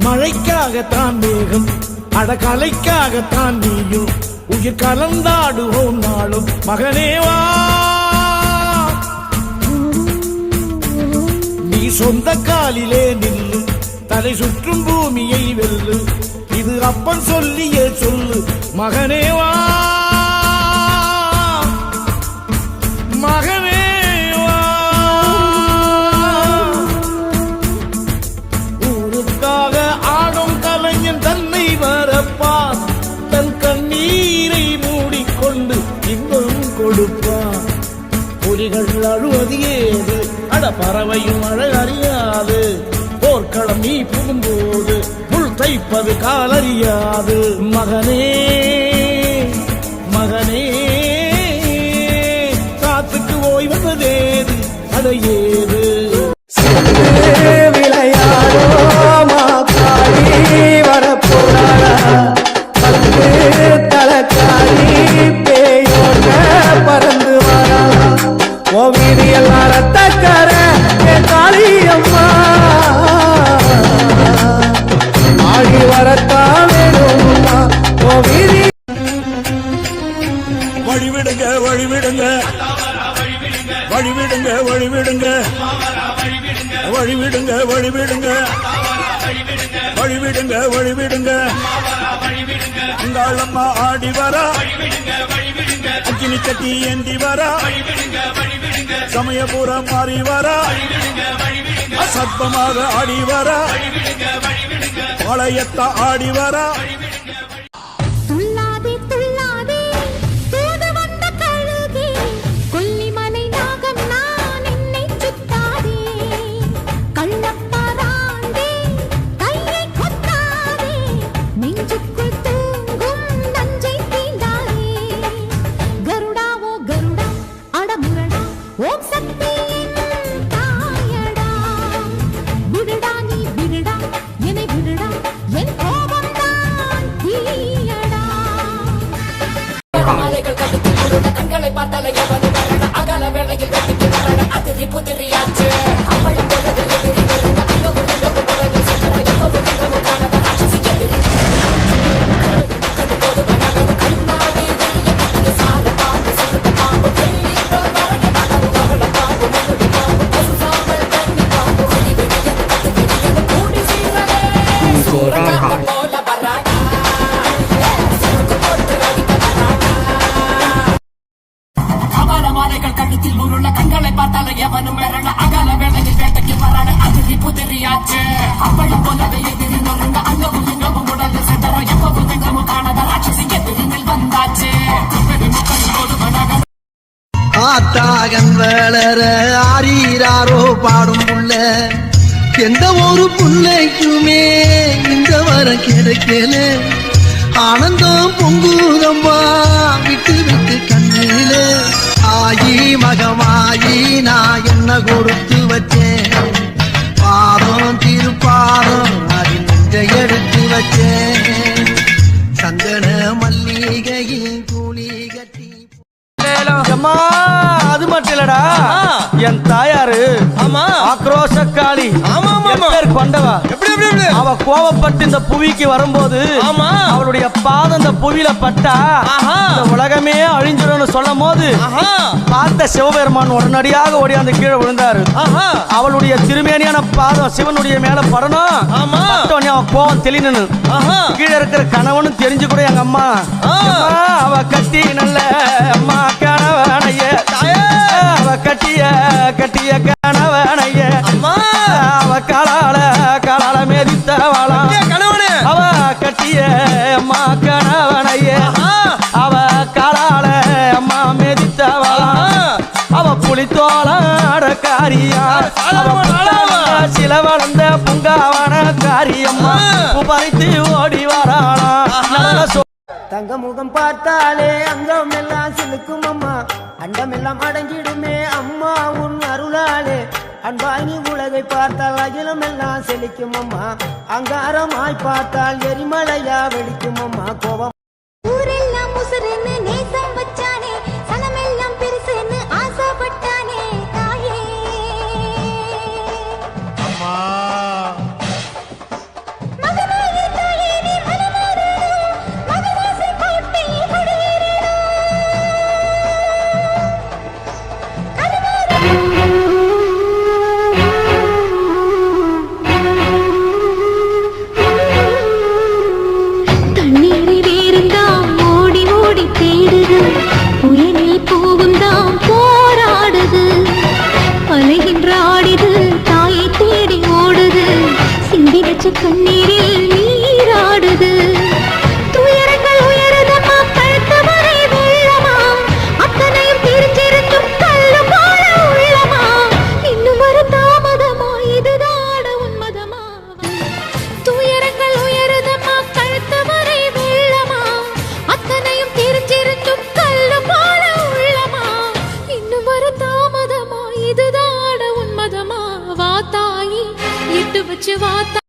மழைக்காகத்தான் மேகம் அடகலைக்காகத்தான் நீயும் உயிர் கலந்தாடுவோம் நாளும் மகனேவா நீ சொந்த காலிலே நில்லு தலை சுற்றும் பூமியை வெல்லு இது அப்பன் சொல்லியே சொல்லு மகனேவா மகனேவா ஊருக்காக ஆடும் கலைஞன் தன்னை வரப்பான் தன் கண்ணீரை மூடிக்கொண்டு இன்பம் கொடுப்பான் புலிகள் அழுவது ஏது அட பறவையும் அழ அறியாது போர்க்களம் நீ புகும்போது புல் தைப்பது காலறியாது மகனே மகனே காத்துக்கு ஓய்வதேது அடையேது விளையாடோ மாக்காடி வரப்போறாளா தலக்காடி பேயோட பறந்து வரா ஓ வீதியெல்லாம் ரத்தக்கார காளியம்மா ஆடி வரத்தா வேணும்மா ஓ வீதி வழிவிடுங்க வழிவிடுங்க வழிவிடுங்க வழிவிடுங்க வழிவிடுங்க வழிவிடுங்க வழிவிடுங்க வழிவிடுங்க அங்காளம்மா ஆடி வரா அக்கினி கட்டி ஏந்தி வரா சமயபுரம் மாறி வரா சர்ப்பமாக ஆடி வரா பாளையத்தா ஆடி வரா ஆத்தாகன் வளர ஆரீராரோ பாடும் புள்ள எந்த ஒரு புள்ளைக்குமே இந்த வரம் கிடைக்கல ஆனந்தம் பொங்குதம்மா விட்டு விட்டு கண்ணில ஆயி மகமாயி நான் என்ன கொடுத்து வச்சேன் பாதம் திருப்பாதம் அது நெஞ்ச எடுத்து வச்சேன் சந்தன மல்லிகையின் கூலி கட்டி அது மட்டும் இல்லடா என் தாயாரு ஆக்ரோஷக்காளி கொண்டவா அவ கோபப்பட்டு இந்த புவிக்கு வரும்போது அவளுடைய பாதம் இந்த புவியில பட்டா இந்த உலகமே அழிஞ்சிடும் சொல்லும் போது பார்த்த சிவபெருமான் உடனடியாக ஓடி அந்த கீழே விழுந்தாரு அவளுடைய திருமேனியான பாதம் சிவனுடைய மேல படணும் அவ கோபம் தெளினு கீழே இருக்கிற கணவனும் தெரிஞ்சு கூட எங்க அம்மா அவ கட்டி நல்ல அம்மா கணவனைய அவ கட்டிய கட்டிய கணவனைய அவ காலால மேதித்தவளா அவ கட்டிய அம்மா கணவனைய அவ காலால அம்மா மேதித்தவளா அவ புலித்தோளாட காரியா சில வளர்ந்த புங்காவன காரியம்மா பறித்து ஓடி வராளா தங்க முகம் பார்த்தாலே அங்கம் எல்லாம் சிலுக்கும் அம்மா அண்டம் எல்லாம் அடங்கிடுமே அம்மா உன் அருளாலே அன்பாய் நீ உலகை பார்த்தால் அகிலம் எல்லாம் செழிக்கும் அம்மா அங்காரமாய் பார்த்தால் எரிமலையா வெடிக்கும் அம்மா கோபம் ஊரெல்லாம் முசுறுன்னு நேசம் வச்சானே சனமெல்லாம் பெருசுன்னு ஆசைப்பட்டானே தாயே அம்மா நினைச்ச கண்ணீரில் நீராடுது துயரங்கள் உயருதம்மா கழுத்து வரை வெள்ளமா அத்தனையும் பிரிச்சிருந்தும் கல்லு போல உள்ளமா இன்னும் ஒரு தாமதமா இதுதாட உன்மதமா துயரங்கள் உயருதம்மா கழுத்து வரை வெள்ளமா அத்தனையும் பிரிச்சிருந்தும் கல்லு போல உள்ளமா இன்னும் ஒரு தாமதமா இதுதாட உன்மதமா வா தாயி எட்டு வச்சு வாத்தா